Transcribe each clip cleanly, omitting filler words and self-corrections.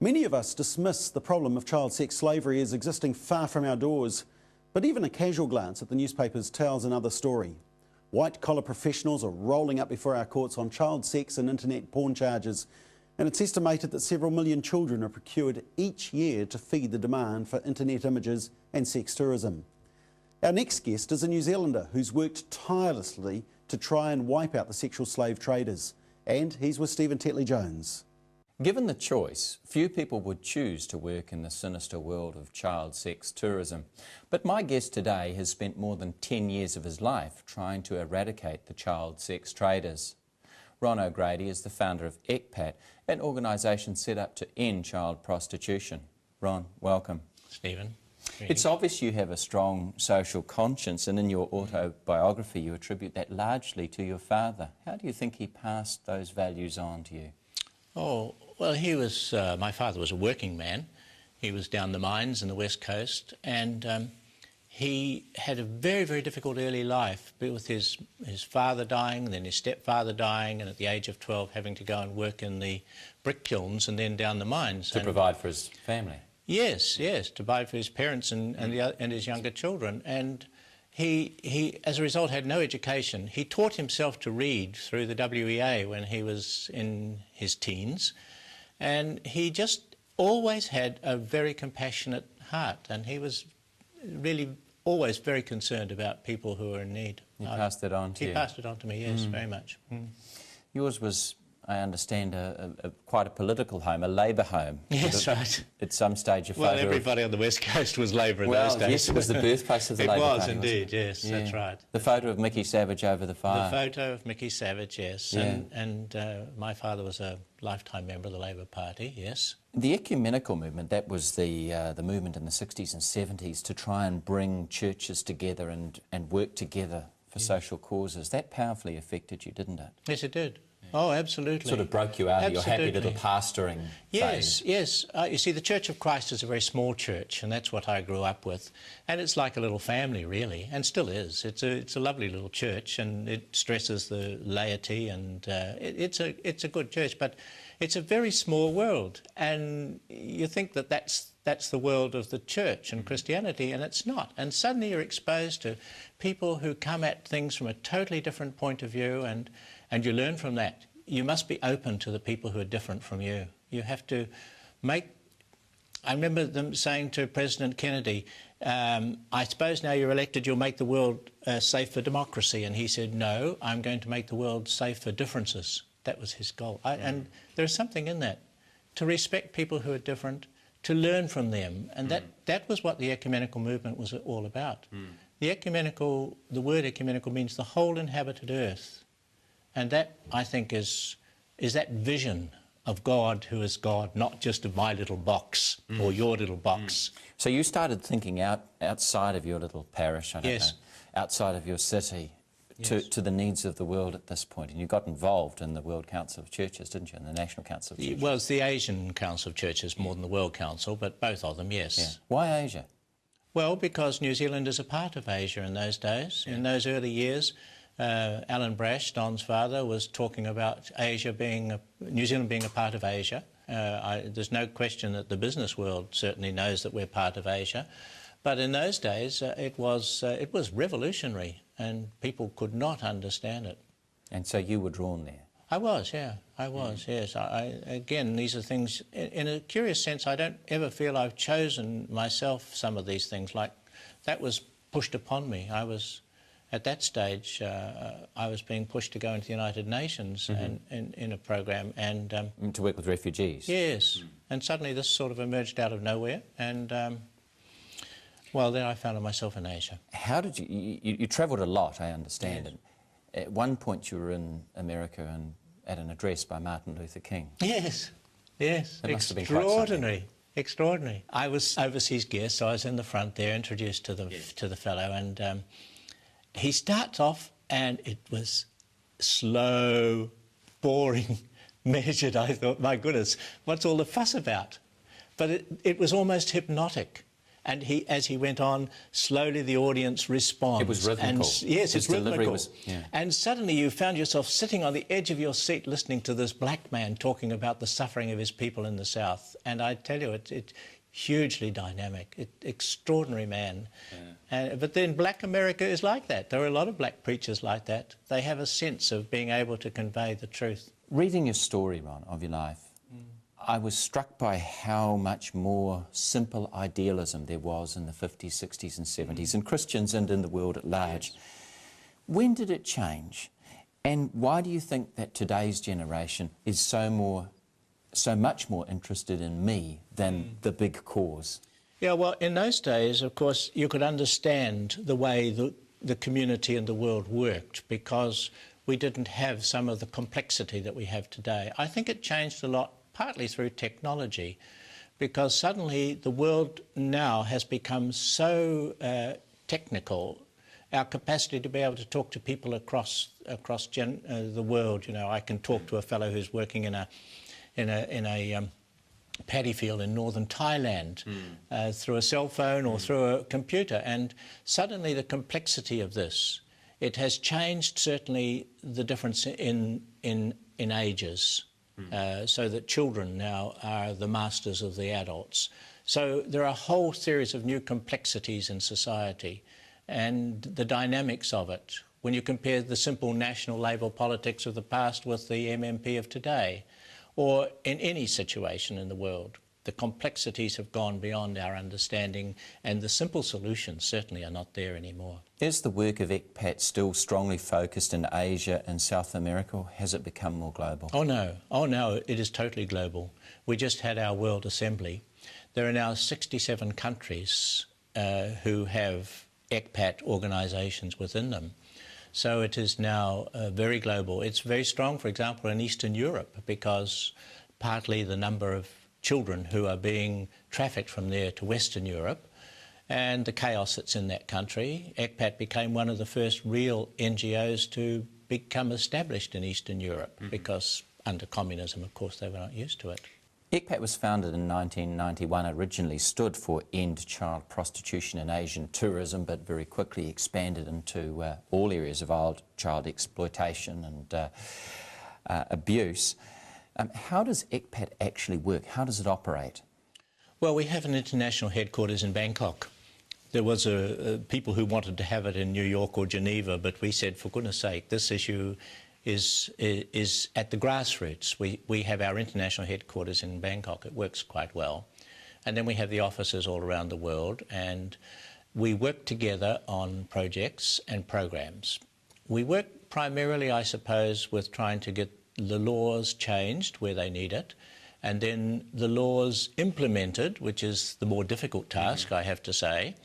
Many of us dismiss the problem of child sex slavery as existing far from our doors, but even a casual glance at the newspapers tells another story. White-collar professionals are rolling up before our courts on child sex and internet porn charges, and it's estimated that several million children are procured each year to feed the demand for internet images and sex tourism. Our next guest is a New Zealander who's worked tirelessly to try and wipe out the sexual slave traders, and he's with Stephen Tetley-Jones. Given the choice, few people would choose to work in the sinister world of child sex tourism. But my guest today has spent more than 10 years of his life trying to eradicate the child sex traders. Ron O'Grady is the founder of ECPAT, an organisation set up to end child prostitution. Ron, welcome. Stephen. It's obvious you have a strong social conscience, and in your autobiography you attribute that largely to your father. How do you think he passed those values on to you? Oh, well, he was, my father was a working man. He was down the mines in the West Coast, and he had a very, very difficult early life with his father dying, then his stepfather dying, and at the age of 12 having to go and work in the brick kilns and then down the mines. To provide for his family? Yes, yes, to provide for his parents and his younger children. And he, as a result, had no education. He taught himself to read through the WEA when he was in his teens, and he just always had a very compassionate heart, and he was really always very concerned about people who were in need. He passed it on to you? He passed it on to me, yes, very much. Yours was, I understand, quite a political home, a Labour home. Yes, right. At some stage, well, everybody on the West Coast was Labour in those days. Yes, it was the birthplace of the Labour Party. It was indeed, yes, yeah. That's right. The photo of Mickey Savage over the fire. The photo of Mickey Savage, yes. Yeah. And my father was a lifetime member of the Labour Party, yes. The ecumenical movement, that was the movement in the 60s and 70s to try and bring churches together and work together for social causes. That powerfully affected you, didn't it? Yes, it did. Oh, absolutely. Sort of broke you out of your happy little pastoring phase. Yes. You see, the Church of Christ is a very small church, and that's what I grew up with. And it's like a little family, really, and still is. It's a lovely little church, and it stresses the laity, and it's a good church, but it's a very small world. And you think that that's the world of the church and Christianity, and it's not. And suddenly you're exposed to people who come at things from a totally different point of view, and you learn from that. You must be open to the people who are different from you. You have to make... I remember them saying to President Kennedy, I suppose now you're elected you'll make the world safe for democracy. And he said, no, I'm going to make the world safe for differences. That was his goal. And there's something in that, to respect people who are different, to learn from them. And that was what the ecumenical movement was all about. The word ecumenical means the whole inhabited earth. And that, I think, is that vision of God who is God, not just of my little box or your little box. So you started thinking outside of your little parish, I don't know, outside of your city, to the needs of the world at this point. And you got involved in the World Council of Churches, didn't you, in the National Council of Churches? Well, it's the Asian Council of Churches more than the World Council, but both of them, yes. Yeah. Why Asia? Well, because New Zealand is a part of Asia in those days. In those early years, Alan Brash, Don's father, was talking about New Zealand being a part of Asia. There's no question that the business world certainly knows that we're part of Asia. But in those days, it was revolutionary, and people could not understand it. And so you were drawn there? I was, yeah. I was, yes. Again, these are things, in a curious sense, I don't ever feel I've chosen myself some of these things. Like, that was pushed upon me. At that stage, I was being pushed to go into the United Nations and in a program, and to work with refugees. Yes, and suddenly this sort of emerged out of nowhere, and well, then I found myself in Asia. How did you travelled a lot, I understand. Yes. And at one point, you were in America and at an address by Martin Luther King. Yes, yes, that must have been extraordinary. Extraordinary. I was overseas guest, so I was in the front there, introduced to the fellow, and he starts off, and it was slow, boring, measured. I thought, my goodness, what's all the fuss about? But it was almost hypnotic. And as he went on, slowly the audience responds. It was rhythmical. Yes, His it's rhythmical. yeah. And suddenly you found yourself sitting on the edge of your seat listening to this black man talking about the suffering of his people in the South. And I tell you, it's hugely dynamic, extraordinary man. Yeah. But then black America is like that. There are a lot of black preachers like that. They have a sense of being able to convey the truth. Reading your story, Ron, of your life, I was struck by how much more simple idealism there was in the 50s, 60s and 70s, in Christians and in the world at large. Yes. When did it change? And why do you think that today's generation is so much more interested in me than the big cause? Yeah, well, in those days, of course, you could understand the way the community and the world worked because we didn't have some of the complexity that we have today. I think it changed a lot, partly through technology, because suddenly the world now has become so technical. Our capacity to be able to talk to people across the world. You know, I can talk to a fellow who's working in a paddy field in northern Thailand through a cell phone or through a computer, and suddenly the complexity of this, it has changed certainly the difference in ages. So that children now are the masters of the adults. So there are a whole series of new complexities in society and the dynamics of it. When you compare the simple national Labour politics of the past with the MMP of today, or in any situation in the world, the complexities have gone beyond our understanding and the simple solutions certainly are not there anymore. Is the work of ECPAT still strongly focused in Asia and South America, or has it become more global? Oh no, it is totally global. We just had our World Assembly. There are now 67 countries who have ECPAT organisations within them. So it is now very global. It's very strong, for example, in Eastern Europe, because partly the number of children who are being trafficked from there to Western Europe and the chaos that's in that country. ECPAT became one of the first real NGOs to become established in Eastern Europe because under communism, of course, they were not used to it. ECPAT was founded in 1991, originally stood for End Child Prostitution and Asian Tourism, but very quickly expanded into all areas of child exploitation and abuse. How does ECPAT actually work? How does it operate? Well, we have an international headquarters in Bangkok. There was people who wanted to have it in New York or Geneva, but we said, for goodness sake, this issue is at the grassroots. We have our international headquarters in Bangkok. It works quite well. And then we have the offices all around the world, and we work together on projects and programs. We work primarily, I suppose, with trying to get the laws changed where they need it, and then the laws implemented, which is the more difficult task, I have to say,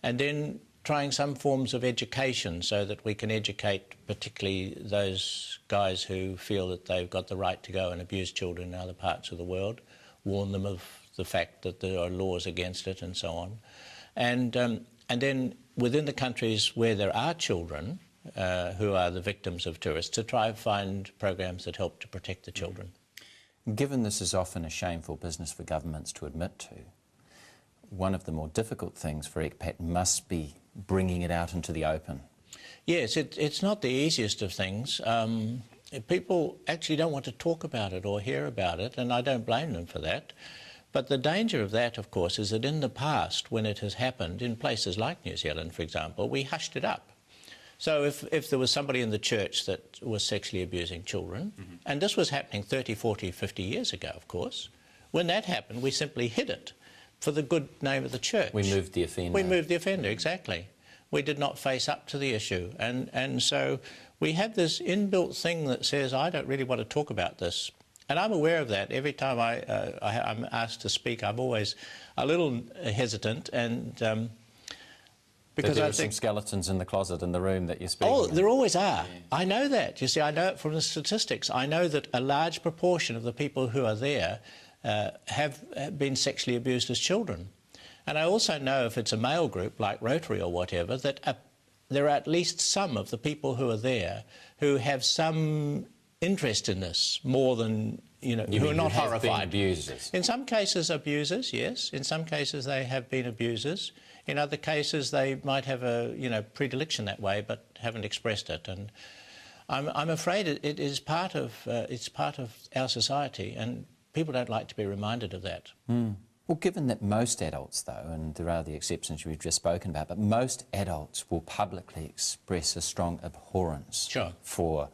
and then trying some forms of education so that we can educate particularly those guys who feel that they've got the right to go and abuse children in other parts of the world, warn them of the fact that there are laws against it and so on. And then within the countries where there are children, who are the victims of tourists, to try and find programs that help to protect the children. Given this is often a shameful business for governments to admit to, one of the more difficult things for ECPAT must be bringing it out into the open. Yes, it's not the easiest of things. People actually don't want to talk about it or hear about it, and I don't blame them for that. But the danger of that, of course, is that in the past, when it has happened, in places like New Zealand, for example, we hushed it up. So if there was somebody in the church that was sexually abusing children, and this was happening 30, 40, 50 years ago, of course, when that happened, we simply hid it for the good name of the church. We moved the offender. We moved the offender, exactly. We did not face up to the issue. And so we have this inbuilt thing that says, I don't really want to talk about this. And I'm aware of that. Every time I'm asked to speak, I'm always a little hesitant, and because there are some skeletons in the closet in the room that you're speaking Oh, of. there always are. Yeah. I know that. You see, I know it from the statistics. I know that a large proportion of the people who are there have been sexually abused as children. And I also know, if it's a male group like Rotary or whatever, that there are at least some of the people who are there who have some interest in this more than you know, You who mean are not who have been horrified. abusers? In some cases, abusers, yes. In some cases, they have been abusers. In other cases, they might have a, you know, predilection that way, but haven't expressed it. And I'm afraid it is part of it's part of our society, and people don't like to be reminded of that. Well, given that most adults, though, and there are the exceptions we've just spoken about, but most adults will publicly express a strong abhorrence Sure. for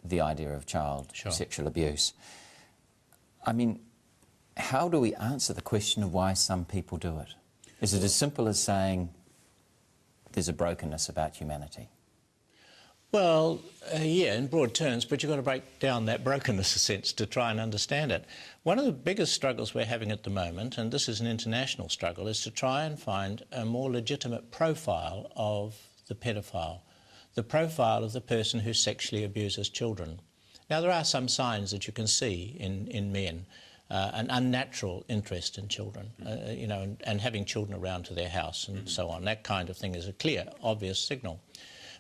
the idea of child Sure. sexual abuse. I mean, how do we answer the question of why some people do it? Is it as simple as saying there's a brokenness about humanity? Well, yeah, in broad terms, but you've got to break down that brokenness, a sense, to try and understand it. One of the biggest struggles we're having at the moment, and this is an international struggle, is to try and find a more legitimate profile of the paedophile, the profile of the person who sexually abuses children. Now, there are some signs that you can see in men. An unnatural interest in children, you know, and having children around to their house and so on. That kind of thing is a clear, obvious signal.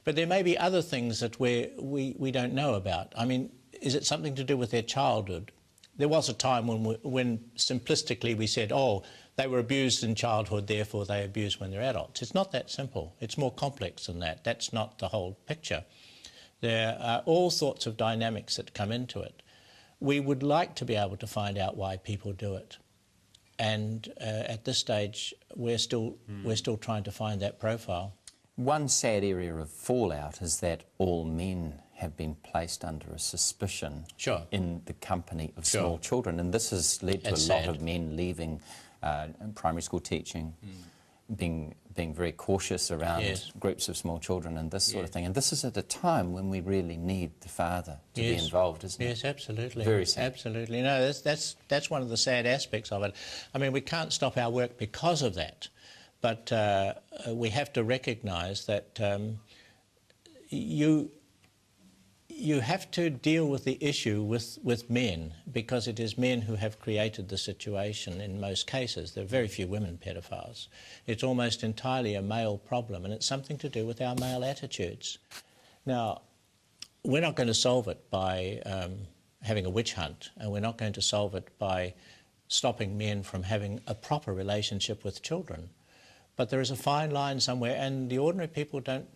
But there may be other things that we don't know about. I mean, is it something to do with their childhood? There was a time when simplistically we said, oh, they were abused in childhood, therefore they abuse when they're adults. It's not that simple. It's more complex than that. That's not the whole picture. There are all sorts of dynamics that come into it. We would like to be able to find out why people do it. And at this stage, we're still trying to find that profile. One sad area of fallout is that all men have been placed under a suspicion Sure. in the company of Sure. small children, and this has led to That's a lot sad. of men leaving primary school teaching, being very cautious around Yes. groups of small children and this sort of thing. And this is at a time when we really need the father to be Yes. involved, isn't it? Yes, absolutely. Very sad. Absolutely. No, that's one of the sad aspects of it. I mean, we can't stop our work because of that, but we have to recognise that you have to deal with the issue with men, because it is men who have created the situation in most cases. There are very few women pedophiles. It's almost entirely a male problem, and it's something to do with our male attitudes. Now, we're not going to solve it by having a witch hunt, and we're not going to solve it by stopping men from having a proper relationship with children. But there is a fine line somewhere, and the ordinary people don't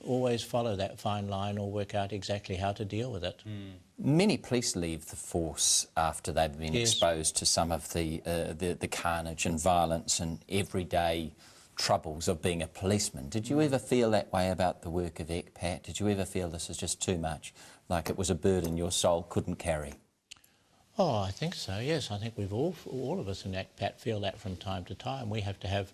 always follow that fine line or work out exactly how to deal with it. Many police leave the force after they've been Yes. exposed to some of the carnage and violence and everyday troubles of being a policeman. Did you ever feel that way about the work of ECPAT? Did you ever feel this is just too much, like it was a burden your soul couldn't carry? Oh, I think so, yes. I think we've all of us in ECPAT feel that from time to time. We have to have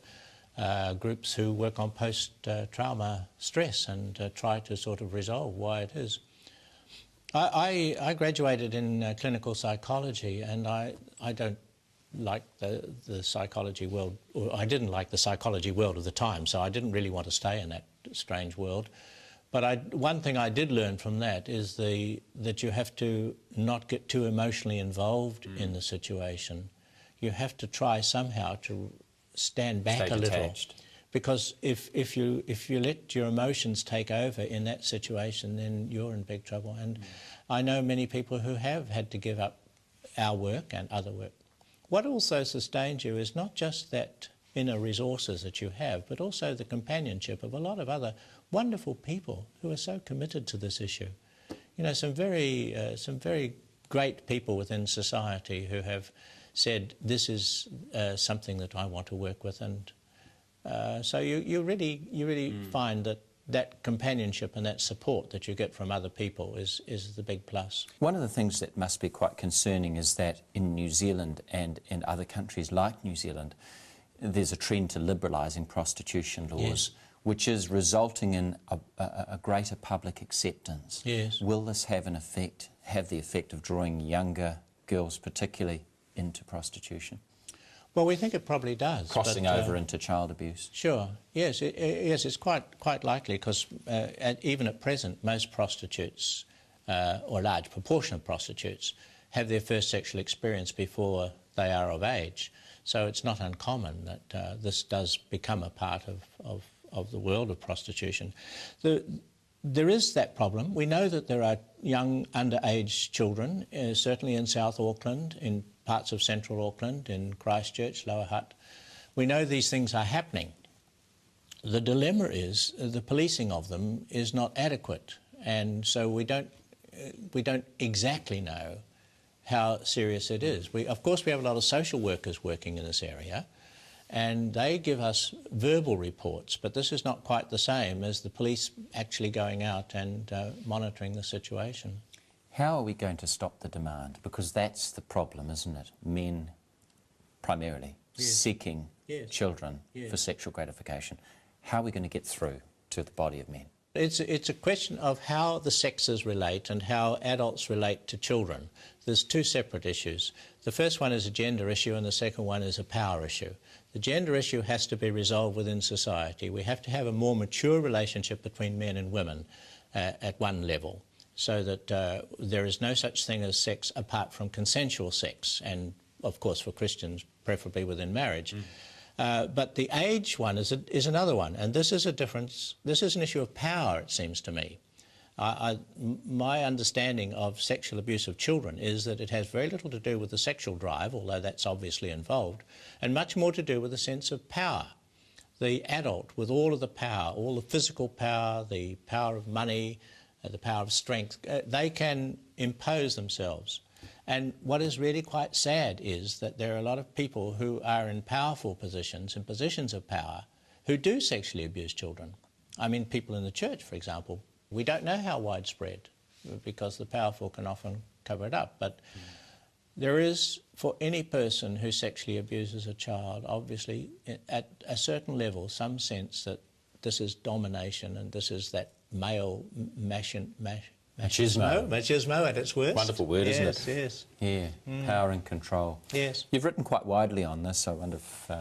groups who work on post-trauma stress and try to sort of resolve why it is. I graduated in clinical psychology, and I don't like the psychology world, or I didn't like the psychology world of the time, so I didn't really want to stay in that strange world. But one thing I did learn from that is that you have to not get too emotionally involved in the situation. You have to try somehow to stand back Stay a little. detached. Because if you let your emotions take over in that situation, then you're in big trouble. And I know many people who have had to give up our work and other work. What also sustains you is not just that inner resources that you have, but also the companionship of a lot of other wonderful people who are so committed to this issue. You know, some very great people within society who have said, this is something that I want to work with. And so you really find that companionship and that support that you get from other people is the big plus. One of the things that must be quite concerning is that in New Zealand and in other countries like New Zealand, there's a trend to liberalising prostitution laws, Yes. which is resulting in a greater public acceptance. Yes. Will this have the effect of drawing younger girls particularly into prostitution? Well, we think it probably does. Crossing but, over into child abuse? Sure. Yes, yes, it's quite likely, because even at present, most prostitutes, or a large proportion of prostitutes, have their first sexual experience before they are of age. So it's not uncommon that this does become a part of the world of prostitution. There is that problem. We know that there are young underage children, certainly in South Auckland, in parts of Central Auckland, in Christchurch, Lower Hutt. We know these things are happening. The dilemma is the policing of them is not adequate, and so we don't exactly know how serious it is. Of course, we have a lot of social workers working in this area, and they give us verbal reports, but this is not quite the same as the police actually going out and monitoring the situation. How are we going to stop the demand? Because that's the problem, isn't it? Men, primarily, seeking children for sexual gratification. How are we going to get through to the body of men? It's a question of how the sexes relate and how adults relate to children. There's two separate issues. The first one is a gender issue and the second one is a power issue. The gender issue has to be resolved within society. We have to have a more mature relationship between men and women at one level, so that there is no such thing as sex apart from consensual sex, and of course for Christians preferably within marriage. But the age one is another one, and this is a difference. This is an issue of power, it seems to me. My understanding of sexual abuse of children is that it has very little to do with the sexual drive, although that's obviously involved, and much more to do with a sense of power. The adult, with all of the power, all the physical power, the power of money, the power of strength, they can impose themselves. And what is really quite sad is that there are a lot of people who are in powerful positions, in positions of power, who do sexually abuse children. I mean, people in the church, for example. We don't know how widespread, because the powerful can often cover it up. But there is, for any person who sexually abuses a child, obviously, at a certain level, some sense that this is domination and this is that male machismo at its worst. Wonderful word, isn't it? Yes, yes. Yeah, power and control. Yes. You've written quite widely on this. I wonder if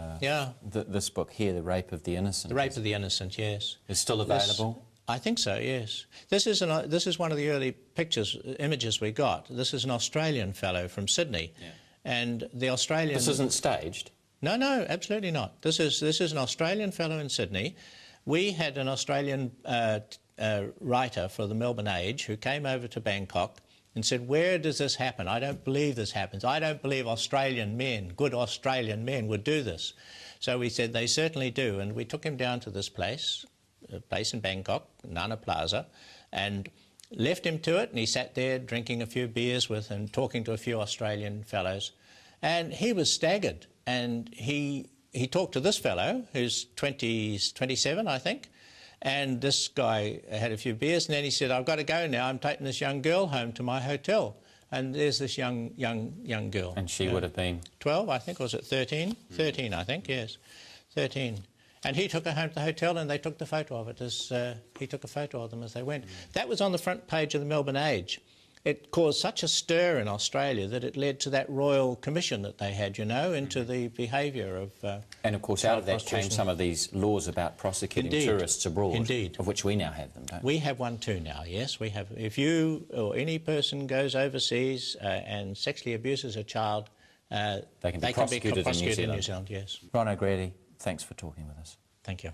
this book here, The Rape of the Innocent. The Rape of the Innocent, yes. Is still available? I think so, yes. This is one of the early images we got. This is an Australian fellow from Sydney. Yeah. And the Australian... This isn't staged? No, no, absolutely not. This is an Australian fellow in Sydney. We had an Australian writer for the Melbourne Age who came over to Bangkok and said, where does this happen? I don't believe this happens. I don't believe Australian men, good Australian men, would do this. So we said, they certainly do. And we took him down to this place, a place in Bangkok, Nana Plaza, and left him to it. And he sat there drinking a few beers with and talking to a few Australian fellows. And he was staggered. And he talked to this fellow, who's 27, I think. And this guy had a few beers, and then he said, I've got to go now. I'm taking this young girl home to my hotel. And there's this young girl. And she would have been? 12, I think, or was it 13? 13, I think, yes. 13. And he took her home to the hotel, and they took the photo of it as he took a photo of them as they went. That was on the front page of the Melbourne Age. It caused such a stir in Australia that it led to that royal commission that they had, you know, into the behaviour of... and, of course, out of that came some of these laws about prosecuting tourists abroad. Indeed. Of which we now have them, don't we? We have one too now, yes. We have. If you or any person goes overseas and sexually abuses a child, they can be prosecuted in New Zealand. Yes. Ron O'Grady, thanks for talking with us. Thank you.